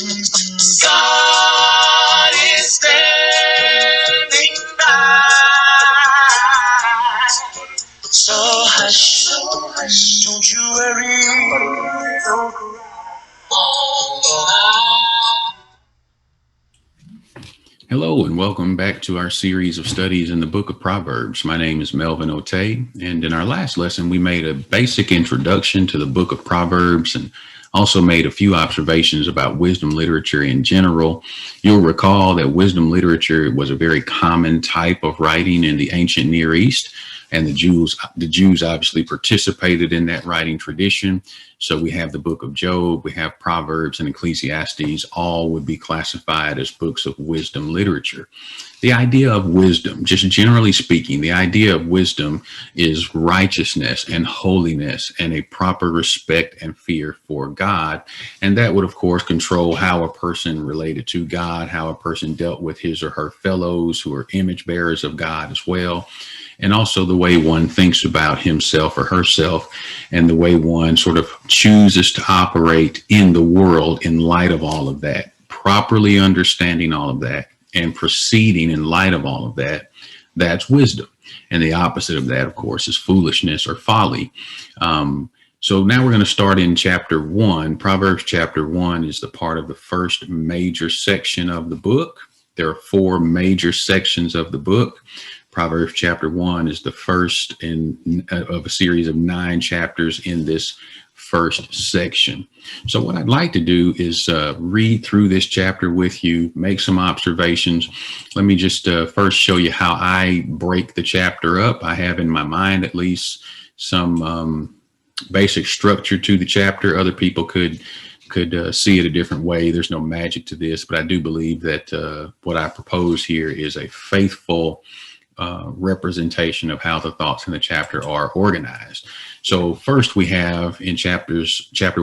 God is standing by. So hush, don't you worry, don't cry. Hello and welcome back to our series of studies in the book of Proverbs. My name is Melvin Otey, and in our last lesson we made a basic introduction to the book of Proverbs and also made a few observations about wisdom literature in general. You'll recall that wisdom literature was a very common type of writing in the ancient Near East, and the Jews obviously participated in that writing tradition. So we have the book of Job, we have Proverbs and Ecclesiastes, all would be classified as books of wisdom literature. The idea of wisdom, just generally speaking, the idea of wisdom is righteousness and holiness and a proper respect and fear for God. And that would, of course, control how a person related to God, how a person dealt with his or her fellows who are image bearers of God as well. And also the way one thinks about himself or herself and the way one sort of chooses to operate in the world in light of all of that, properly understanding all of that and proceeding in light of all of that. That's wisdom. And the opposite of that, of course, is foolishness or folly. So now we're going to start in chapter 1. Proverbs chapter 1 is the part of the first major section of the book. There are 4 major sections of the book. Proverbs chapter 1 is the first of a series of 9 chapters in this first section. So what I'd like to do is read through this chapter with you, make some observations. Let me just first show you how I break the chapter up. I have in my mind at least some basic structure to the chapter. Other people could see it a different way. There's no magic to this, but I do believe that what I propose here is a faithful representation of how the thoughts in the chapter are organized. So first we have in chapter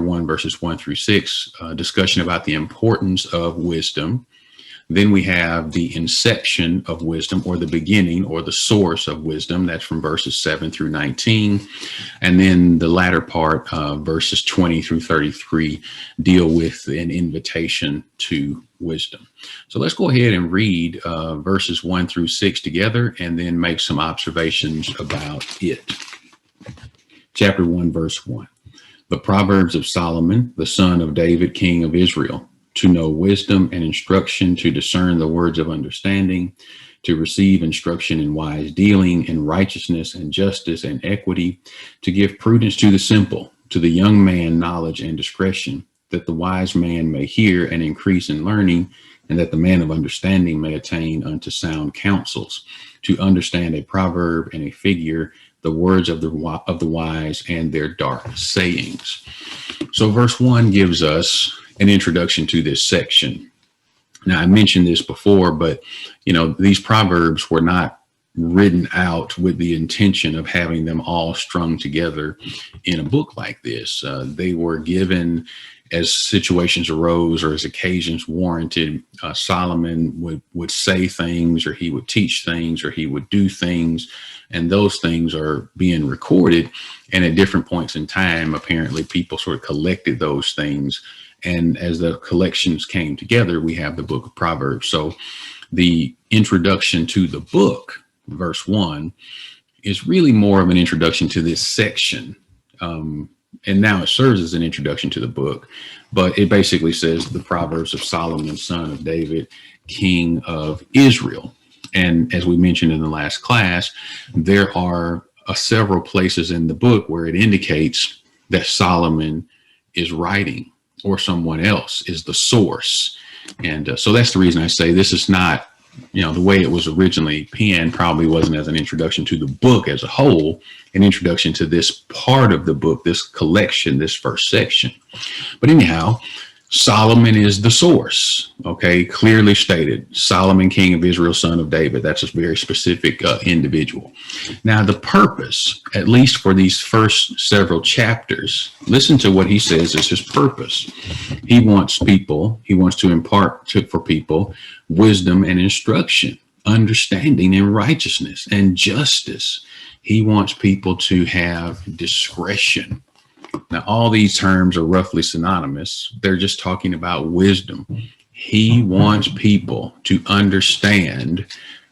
1, verses 1 through 6, discussion about the importance of wisdom. Then we have the inception of wisdom, or the beginning or the source of wisdom. That's from verses 7 through 19. And then the latter part, verses 20 through 33, deal with an invitation to wisdom. So let's go ahead and read verses 1 through 6 together and then make some observations about it. Chapter 1, verse 1. The Proverbs of Solomon, the son of David, king of Israel, to know wisdom and instruction, to discern the words of understanding, to receive instruction in wise dealing, in righteousness and justice and equity, to give prudence to the simple, to the young man knowledge and discretion, that the wise man may hear and increase in learning, and that the man of understanding may attain unto sound counsels, to understand a proverb and a figure, the words of the wise and their dark sayings. So verse 1 gives us an introduction to this section. Now, I mentioned this before, but these proverbs were not written out with the intention of having them all strung together in a book like this. They were given as situations arose or as occasions warranted. Solomon would say things, or he would teach things, or he would do things, and those things are being recorded. And at different points in time, apparently people sort of collected those things. And as the collections came together, we have the book of Proverbs. So the introduction to the book, verse 1, is really more of an introduction to this section. And now it serves as an introduction to the book, but it basically says the Proverbs of Solomon, son of David, king of Israel. And as we mentioned in the last class, there are several places in the book where it indicates that Solomon is writing, or someone else is the source. And so that's the reason I say this is not, the way it was originally penned probably wasn't as an introduction to the book as a whole, an introduction to this part of the book, this collection, this first section. But anyhow, Solomon is the source, okay, clearly stated. Solomon, king of Israel, son of David. That's a very specific individual. Now, the purpose, at least for these first several chapters, listen to what he says is his purpose. He wants to impart for people wisdom and instruction, understanding and righteousness and justice. He wants people to have discretion. Now, all these terms are roughly synonymous. They're just talking about wisdom. He wants people to understand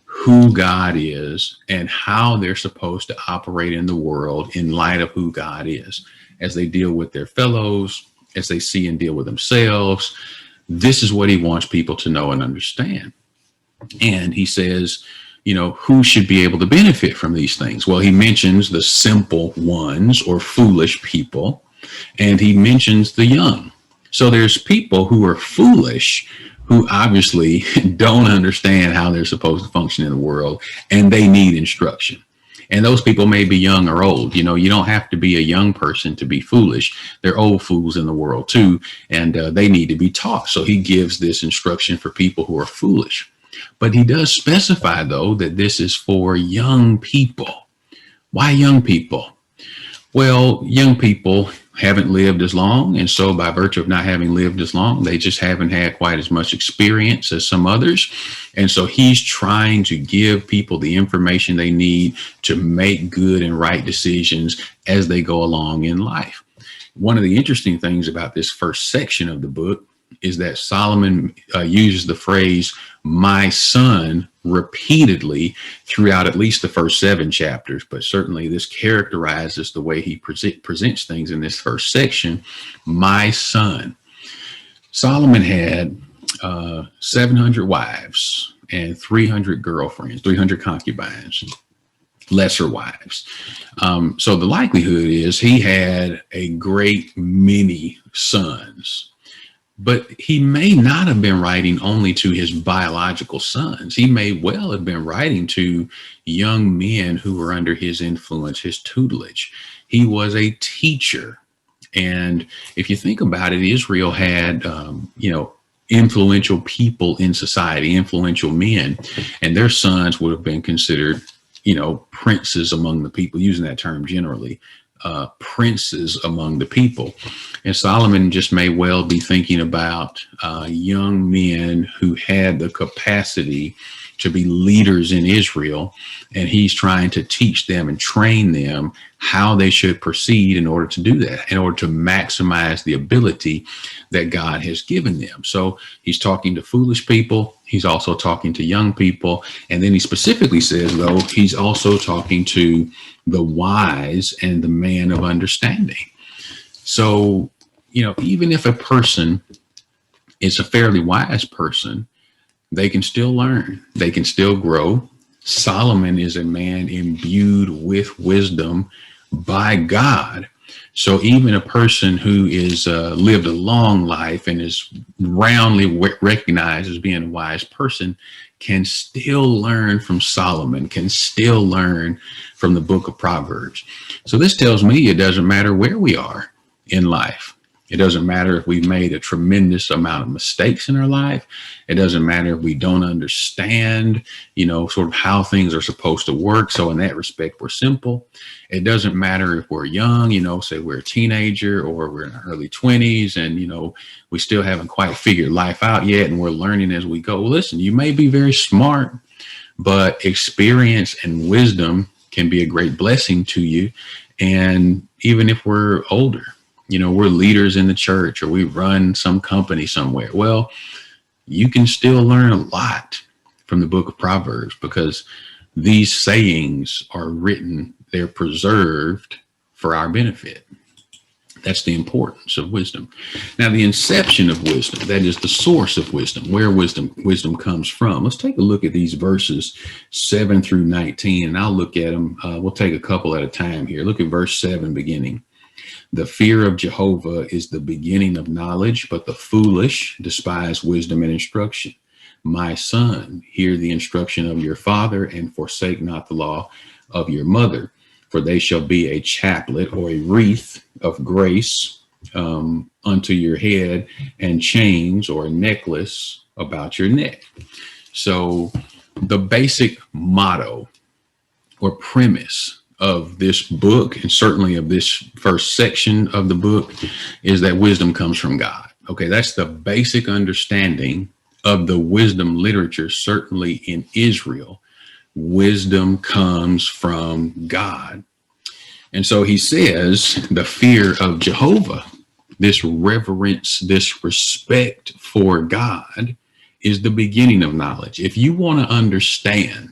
who God is and how they're supposed to operate in the world in light of who God is, as they deal with their fellows, as they see and deal with themselves. This is what he wants people to know and understand. And he says, who should be able to benefit from these things? Well, he mentions the simple ones or foolish people, and he mentions the young. So there's people who are foolish, who obviously don't understand how they're supposed to function in the world, and they need instruction. And those people may be young or old. You don't have to be a young person to be foolish. There are old fools in the world too, and they need to be taught. So he gives this instruction for people who are foolish. But he does specify, though, that this is for young people. Why young people? Well, young people haven't lived as long, and so by virtue of not having lived as long, they just haven't had quite as much experience as some others. And so he's trying to give people the information they need to make good and right decisions as they go along in life. One of the interesting things about this first section of the book is that Solomon uses the phrase, my son, repeatedly throughout at least the first 7 chapters, but certainly this characterizes the way he presents things in this first section, my son. Solomon had 700 wives and 300 girlfriends, 300 concubines, lesser wives. So the likelihood is he had a great many sons. But he may not have been writing only to his biological sons. He may well have been writing to young men who were under his influence, his tutelage. He was a teacher. And if you think about it, Israel had, influential people in society, influential men, and their sons would have been considered, princes among the people, using that term generally. Princes among the people. And Solomon just may well be thinking about young men who had the capacity to be leaders in Israel, and he's trying to teach them and train them how they should proceed in order to do that, in order to maximize the ability that God has given them. So he's talking to foolish people. He's also talking to young people. And then he specifically says, though, he's also talking to the wise and the man of understanding. So, even if a person is a fairly wise person, they can still learn. They can still grow. Solomon is a man imbued with wisdom by God. So even a person who is lived a long life and is roundly recognized as being a wise person can still learn from Solomon, can still learn from the book of Proverbs. So this tells me it doesn't matter where we are in life. It doesn't matter if we've made a tremendous amount of mistakes in our life. It doesn't matter if we don't understand, sort of how things are supposed to work. So in that respect, we're simple. It doesn't matter if we're young, say we're a teenager or we're in our early 20s and, we still haven't quite figured life out yet and we're learning as we go. Well, listen, you may be very smart, but experience and wisdom can be a great blessing to you. And even if we're older, we're leaders in the church or we run some company somewhere. Well, you can still learn a lot from the book of Proverbs because these sayings are written, they're preserved for our benefit. That's the importance of wisdom. Now, the inception of wisdom, that is the source of wisdom, where wisdom comes from. Let's take a look at these verses 7 through 19, and I'll look at them. We'll take a couple at a time here. Look at verse 7 beginning. The fear of Jehovah is the beginning of knowledge, but the foolish despise wisdom and instruction. My son, hear the instruction of your father and forsake not the law of your mother, for they shall be a chaplet or a wreath of grace unto your head and chains or a necklace about your neck. So the basic motto or premise of this book, and certainly of this first section of the book, is that wisdom comes from God. Okay, that's the basic understanding of the wisdom literature, certainly in Israel. Wisdom comes from God. And so he says the fear of Jehovah, this reverence, this respect for God, is the beginning of knowledge. If you want to understand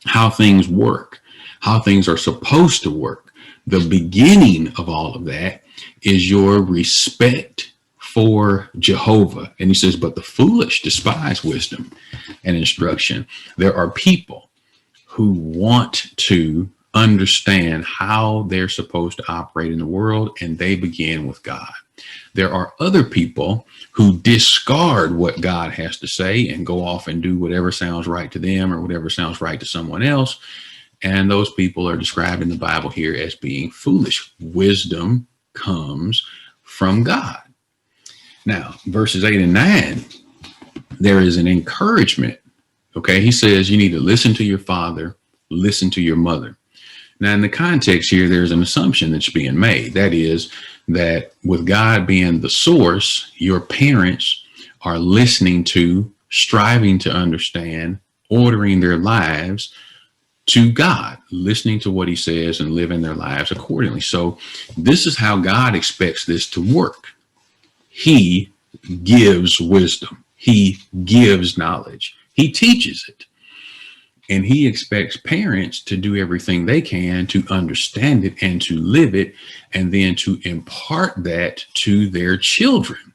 how things work, how things are supposed to work, the beginning of all of that is your respect for Jehovah. And he says, but the foolish despise wisdom and instruction. There are people who want to understand how they're supposed to operate in the world, and they begin with God. There are other people who discard what God has to say and go off and do whatever sounds right to them or whatever sounds right to someone else. And those people are described in the Bible here as being foolish. Wisdom comes from God. Now, verses 8 and 9, there is an encouragement. Okay, he says you need to listen to your father, listen to your mother. Now, in the context here, there's an assumption that's being made. That is that with God being the source, your parents are listening to, striving to understand, ordering their lives to God, listening to what he says and living their lives accordingly. So this is how God expects this to work. He gives wisdom. He gives knowledge. He teaches it. And he expects parents to do everything they can to understand it and to live it, and then to impart that to their children.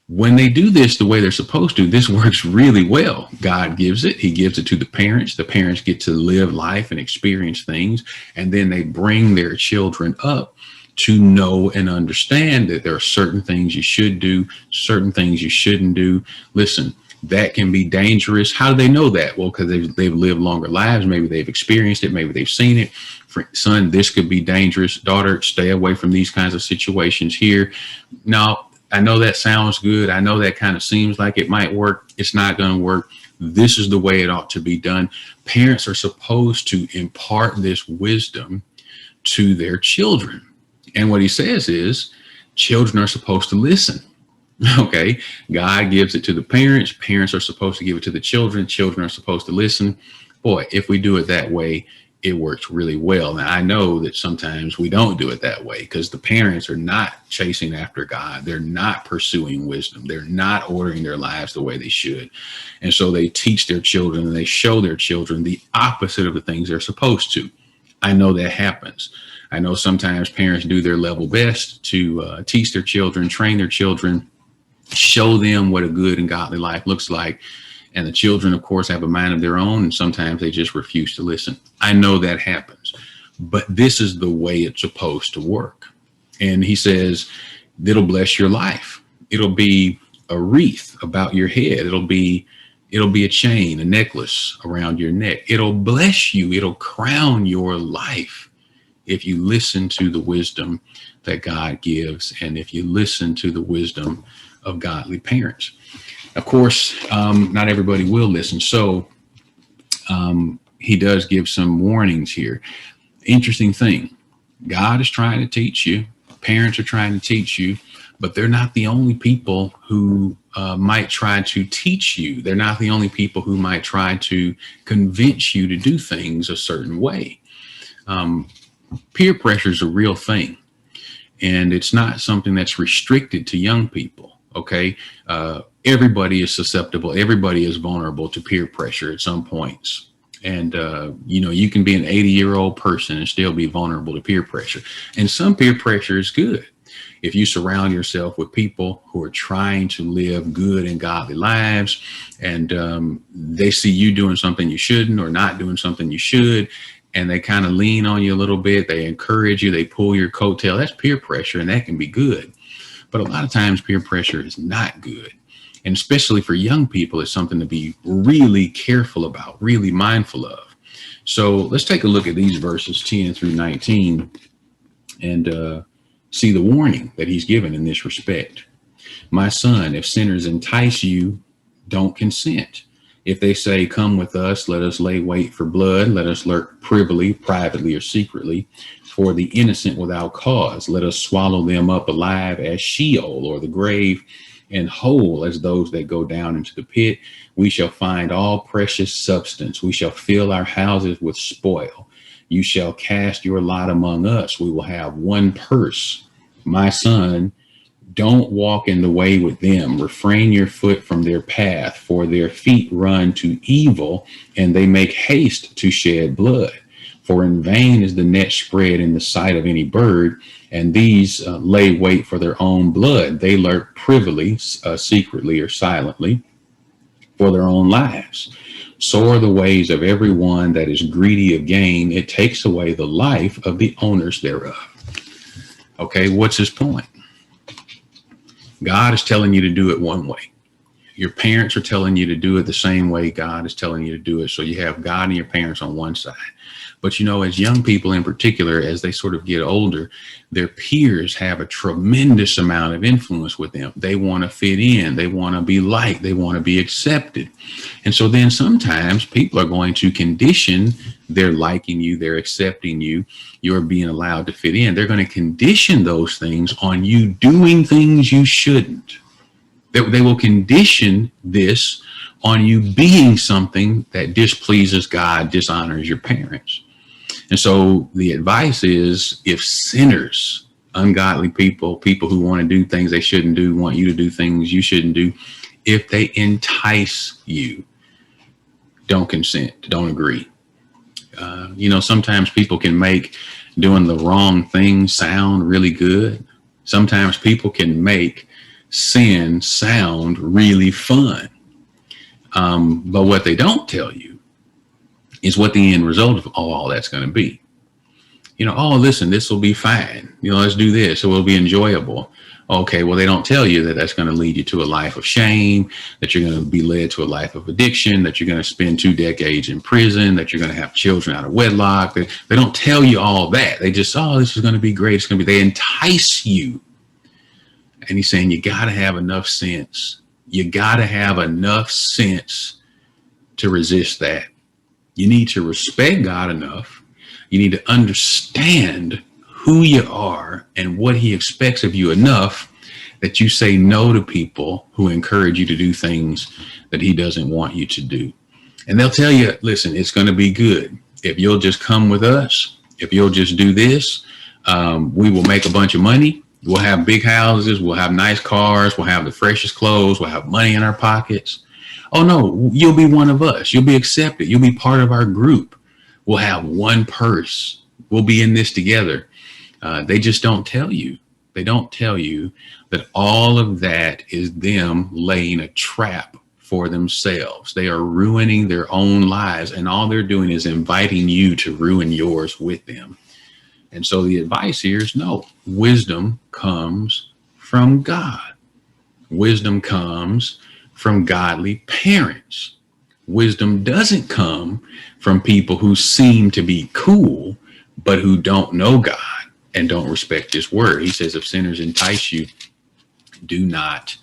When they do this the way they're supposed to, this works really well. God gives it. He gives it to the parents. The parents get to live life and experience things, and then they bring their children up to know and understand that there are certain things you should do, certain things you shouldn't do. Listen, that can be dangerous. How do they know that? Well, because they've lived longer lives. Maybe they've experienced it. Maybe they've seen it. Son, this could be dangerous. Daughter, stay away from these kinds of situations here. Now, I know that sounds good. I know that kind of seems like it might work. It's not going to work. This is the way it ought to be done. Parents are supposed to impart this wisdom to their children. And what he says is children are supposed to listen. Okay, God gives it to the parents. Parents are supposed to give it to the children. Children are supposed to listen. Boy, if we do it that way, it works really well. Now, I know that sometimes we don't do it that way because the parents are not chasing after God. They're not pursuing wisdom. They're not ordering their lives the way they should. And so they teach their children and they show their children the opposite of the things they're supposed to. I know that happens. I know sometimes parents do their level best to teach their children, train their children, show them what a good and godly life looks like. And the children, of course, have a mind of their own, and sometimes they just refuse to listen. I know that happens, but this is the way it's supposed to work. And he says, it'll bless your life. It'll be a wreath about your head. It'll be a chain, a necklace around your neck. It'll bless you. It'll crown your life if you listen to the wisdom that God gives, and if you listen to the wisdom of godly parents. Of course, not everybody will listen. So he does give some warnings here. Interesting thing. God is trying to teach you. Parents are trying to teach you, but they're not the only people who might try to teach you. They're not the only people who might try to convince you to do things a certain way. Peer pressure is a real thing, and it's not something that's restricted to young people. Okay. Everybody is susceptible. Everybody is vulnerable to peer pressure at some points. And, you can be an 80-year-old person and still be vulnerable to peer pressure. And some peer pressure is good. If you surround yourself with people who are trying to live good and godly lives, and they see you doing something you shouldn't or not doing something you should, and they kind of lean on you a little bit, they encourage you, they pull your coattail, that's peer pressure, and that can be good. But a lot of times peer pressure is not good. And especially for young people, it's something to be really careful about, really mindful of. So let's take a look at these verses 10 through 19 and see the warning that he's given in this respect. My son, if sinners entice you, don't consent. If they say, come with us, let us lay wait for blood, let us lurk privily, privately, or secretly, for the innocent without cause, let us swallow them up alive as Sheol or the grave, and whole as those that go down into the pit. We shall find all precious substance. We shall fill our houses with spoil. You shall cast your lot among us. We will have one purse. My son, don't walk in the way with them. Refrain your foot from their path, for their feet run to evil, and they make haste to shed blood. For in vain is the net spread in the sight of any bird, and these lay wait for their own blood. They lurk privily, secretly or silently, for their own lives. So are the ways of everyone that is greedy of gain. It takes away the life of the owners thereof. Okay, what's his point? God is telling you to do it one way. Your parents are telling you to do it the same way God is telling you to do it. So you have God and your parents on one side. But, you know, as young people in particular, as they sort of get older, their peers have a tremendous amount of influence with them. They want to fit in. They want to be liked. They want to be accepted. And so then sometimes people are going to condition their liking you, their accepting you, you're being allowed to fit in. They're going to condition those things on you doing things you shouldn't. They will condition this on you being something that displeases God, dishonors your parents. And so the advice is, if sinners, ungodly people, people who want to do things they shouldn't do, want you to do things you shouldn't do, if they entice you, don't consent, don't agree. You know, sometimes people can make doing the wrong thing sound really good. Sometimes people can make sin sound really fun. But what they don't tell you is what the end result of all that's going to be. You know, oh, listen, this will be fine. You know, let's do this. It will be enjoyable. Okay, well, they don't tell you that that's going to lead you to a life of shame, that you're going to be led to a life of addiction, that you're going to spend 2 decades in prison, that you're going to have children out of wedlock. They don't tell you all that. They just, oh, this is going to be great. It's going to be, they entice you. And he's saying, you got to have enough sense. You got to have enough sense to resist that. You need to respect God enough. You need to understand who you are and what he expects of you enough that you say no to people who encourage you to do things that he doesn't want you to do. And they'll tell you, listen, it's going to be good. If you'll just come with us, if you'll just do this, we will make a bunch of money. We'll have big houses. We'll have nice cars. We'll have the freshest clothes. We'll have money in our pockets. Oh, no, you'll be one of us. You'll be accepted. You'll be part of our group. We'll have one purse. We'll be in this together. They just don't tell you. They don't tell you that all of that is them laying a trap for themselves. They are ruining their own lives, and all they're doing is inviting you to ruin yours with them. And so the advice here is no. Wisdom comes from God. Wisdom comes from godly parents. Wisdom doesn't come from people who seem to be cool, but who don't know God and don't respect his word. He says, if sinners entice you, do not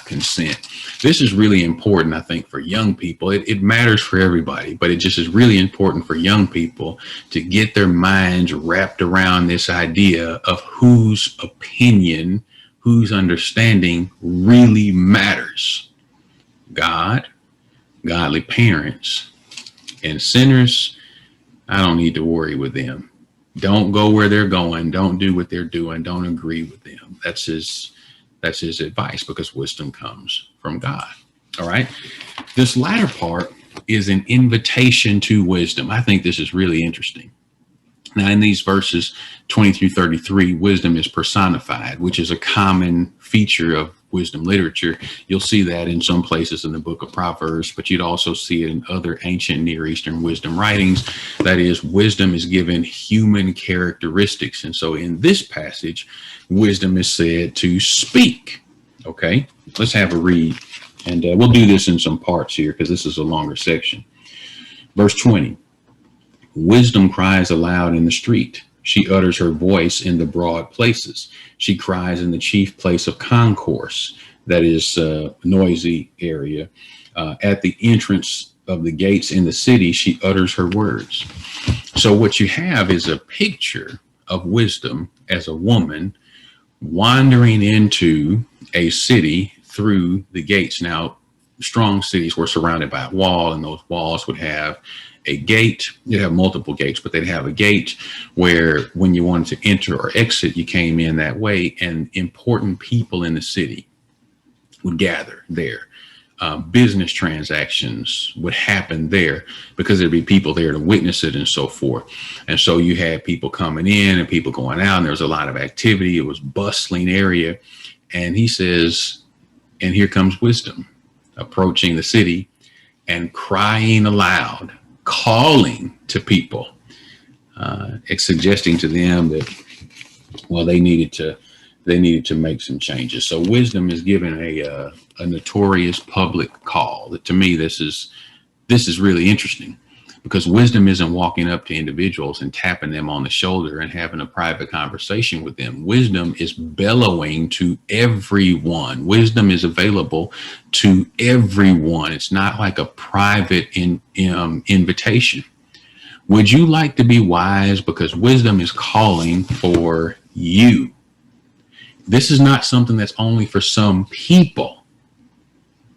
consent. This is really important, I think, for young people. It matters for everybody, but it just is really important for young people to get their minds wrapped around this idea of whose opinion, whose understanding really matters. God, godly parents, and sinners. I don't need to worry with them. Don't go where they're going. Don't do what they're doing. Don't agree with them. That's his advice, because wisdom comes from God. All right. This latter part is an invitation to wisdom. I think this is really interesting. Now, in these verses 20 through 33, wisdom is personified, which is a common feature of wisdom literature. You'll see that in some places in the book of Proverbs, but you'd also see it in other ancient Near Eastern wisdom writings. That is, wisdom is given human characteristics. And so in this passage, wisdom is said to speak. Okay, let's have a read. And we'll do this in some parts here because this is a longer section. Verse 20. Wisdom cries aloud in the street. She utters her voice in the broad places. She cries in the chief place of concourse, that is a noisy area. At the entrance of the gates in the city, she utters her words. So what you have is a picture of wisdom as a woman wandering into a city through the gates. Now, strong cities were surrounded by a wall, and those walls would have a gate. You'd have multiple gates, but they'd have a gate where when you wanted to enter or exit, you came in that way, and important people in the city would gather there. Business transactions would happen there because there'd be people there to witness it and so forth. And so you had people coming in and people going out, and there was a lot of activity. It was bustling area. And he says, and here comes wisdom approaching the city and crying aloud, calling to people, suggesting to them that, well, they needed to make some changes. So wisdom is given a notorious public call. That, to me, this is really interesting, because wisdom isn't walking up to individuals and tapping them on the shoulder and having a private conversation with them. Wisdom is bellowing to everyone. Wisdom is available to everyone. It's not like a private invitation. Would you like to be wise? Because wisdom is calling for you. This is not something that's only for some people.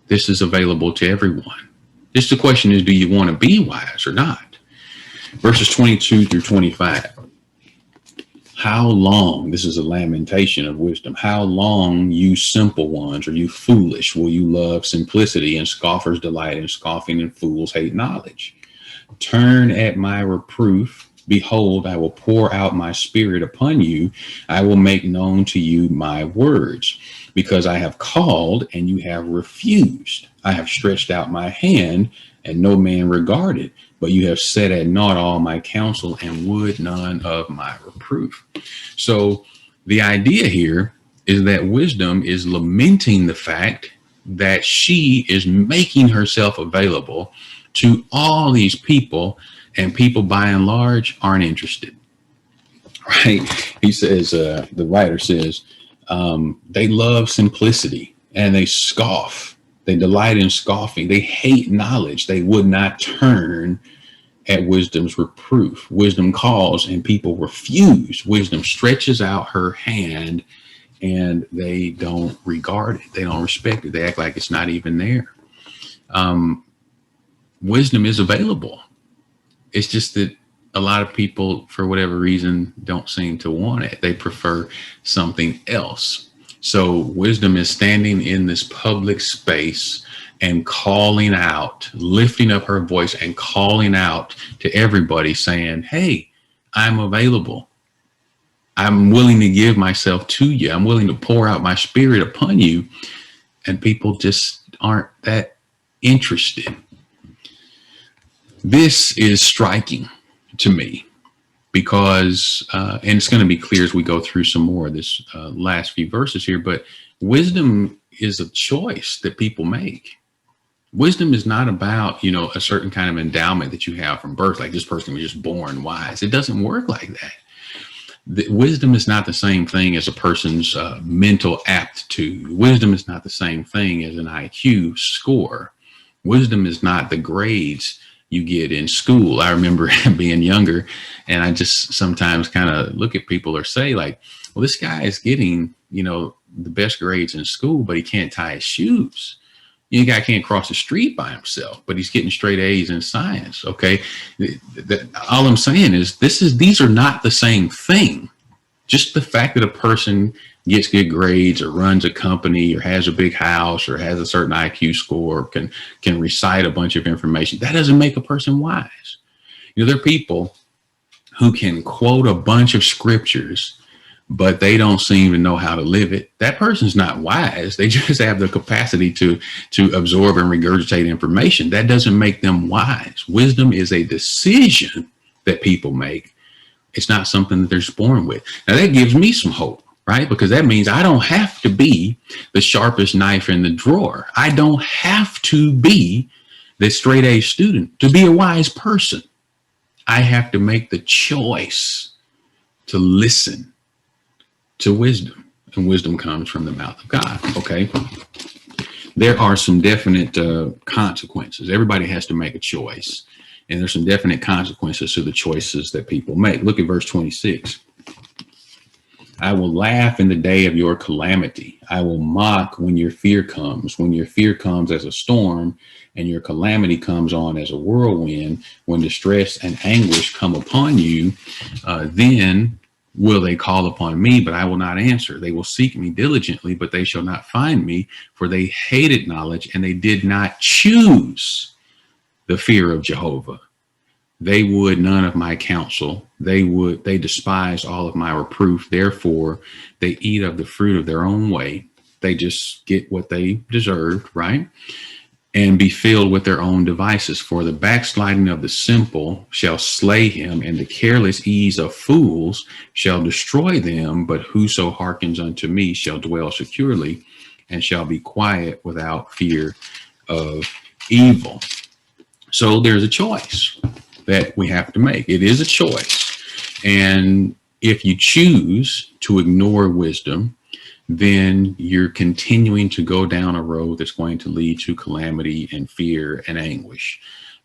This is available to everyone. Just the question is, do you want to be wise or not? Verses 22 through 25. How long, this is a lamentation of wisdom. How long, you simple ones, or you foolish, will you love simplicity, and scoffers delight in scoffing, and fools hate knowledge? Turn at my reproof. Behold, I will pour out my spirit upon you. I will make known to you my words, because I have called and you have refused. I have stretched out my hand and no man regarded, but you have set at naught all my counsel and would none of my reproof. So the idea here is that wisdom is lamenting the fact that she is making herself available to all these people, and people by and large aren't interested, right? He says, the writer says, they love simplicity and they scoff. They delight in scoffing. They hate knowledge. They would not turn at wisdom's reproof. Wisdom calls and people refuse. Wisdom stretches out her hand and they don't regard it. They don't respect it. They act like it's not even there. Wisdom is available. It's just that a lot of people, for whatever reason, don't seem to want it. They prefer something else. So wisdom is standing in this public space and calling out, lifting up her voice and calling out to everybody saying, hey, I'm available. I'm willing to give myself to you. I'm willing to pour out my spirit upon you. And people just aren't that interested. This is striking to me because, and it's going to be clear as we go through some more of this last few verses here, but wisdom is a choice that people make. Wisdom is not about, a certain kind of endowment that you have from birth, like this person was just born wise. It doesn't work like that. Wisdom is not the same thing as a person's mental aptitude. Wisdom is not the same thing as an IQ score. Wisdom is not the grades you get in school. I remember being younger, and I just sometimes kind of look at people or say like, well, this guy is getting, the best grades in school, but he can't tie his shoes. The guy can't cross the street by himself, but he's getting straight A's in science. Okay. All I'm saying is these are not the same thing. Just the fact that a person gets good grades or runs a company or has a big house or has a certain IQ score, can recite a bunch of information, that doesn't make a person wise. There are people who can quote a bunch of scriptures, but they don't seem to know how to live it. That person's not wise. They just have the capacity to absorb and regurgitate information. That doesn't make them wise. Wisdom is a decision that people make. It's not something that they're born with. Now that gives me some hope, right? Because that means I don't have to be the sharpest knife in the drawer. I don't have to be the straight A student to be a wise person. I have to make the choice to listen to wisdom, and wisdom comes from the mouth of God. Okay. There are some definite consequences. Everybody has to make a choice, and there's some definite consequences to the choices that people make. Look at verse 26. I will laugh in the day of your calamity. I will mock when your fear comes. When your fear comes as a storm and your calamity comes on as a whirlwind, when distress and anguish come upon you, then will they call upon me, but I will not answer. They will seek me diligently, but they shall not find me, for they hated knowledge and they did not choose the fear of Jehovah. They would none of my counsel. They despise all of my reproof. Therefore, they eat of the fruit of their own way. They just get what they deserved, right? And be filled with their own devices. For the backsliding of the simple shall slay him, and the careless ease of fools shall destroy them. But whoso hearkens unto me shall dwell securely, and shall be quiet without fear of evil. So there's a choice that we have to make. It is a choice. And if you choose to ignore wisdom, then you're continuing to go down a road that's going to lead to calamity and fear and anguish.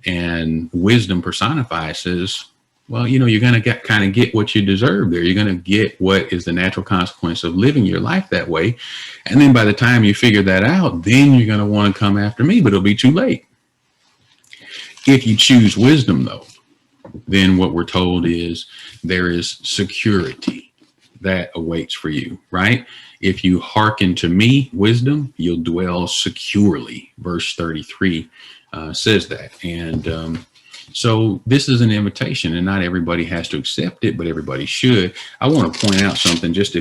And wisdom personifies says, well, you're going to kind of get what you deserve there. You're going to get what is the natural consequence of living your life that way. And then by the time you figure that out, then you're going to want to come after me, but it'll be too late. If you choose wisdom, though, then what we're told is there is security that awaits for you, right? If you hearken to me, wisdom, you'll dwell securely. Verse 33 says that. And so this is an invitation, and not everybody has to accept it, but everybody should. I want to point out something, just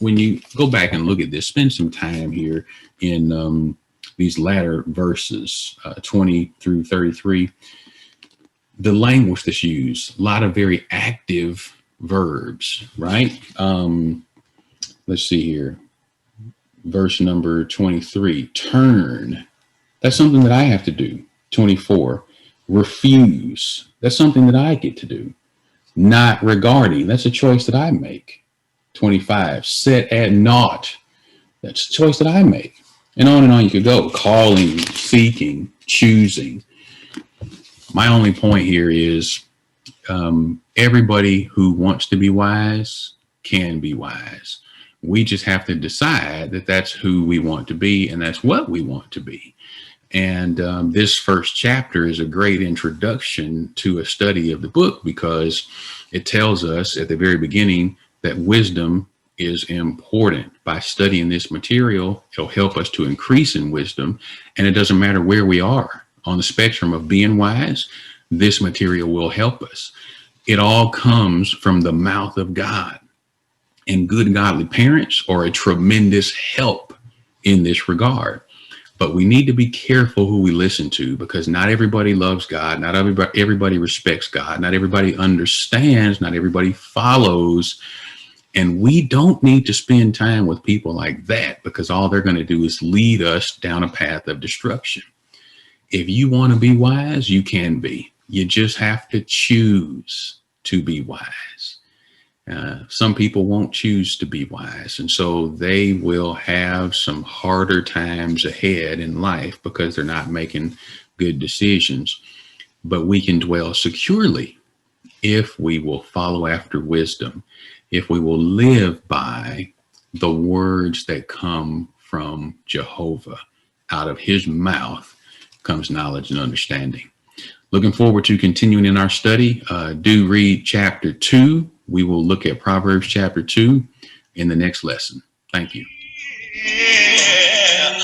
when you go back and look at this, spend some time here in these latter verses, 20 through 33. The language that's used, a lot of very active verbs, right? Let's see here. Verse number 23, turn. That's something that I have to do. 24, refuse. That's something that I get to do. Not regarding. That's a choice that I make. 25, set at naught. That's a choice that I make. And on you could go. Calling, seeking, choosing. My only point here is everybody who wants to be wise can be wise. We just have to decide that that's who we want to be and that's what we want to be. And this first chapter is a great introduction to a study of the book, because it tells us at the very beginning that wisdom is important. By studying this material, it'll help us to increase in wisdom. And it doesn't matter where we are on the spectrum of being wise, this material will help us. It all comes from the mouth of God. And good godly parents are a tremendous help in this regard. But we need to be careful who we listen to, because not everybody loves God. Not everybody respects God. Not everybody understands. Not everybody follows. And we don't need to spend time with people like that, because all they're going to do is lead us down a path of destruction. If you want to be wise, you can be. You just have to choose to be wise. Some people won't choose to be wise, and so they will have some harder times ahead in life because they're not making good decisions. But we can dwell securely if we will follow after wisdom, if we will live by the words that come from Jehovah. Out of his mouth comes knowledge and understanding. Looking forward to continuing in our study. Do read chapter 2. We will look at Proverbs chapter 2 in the next lesson. Thank you. Yeah.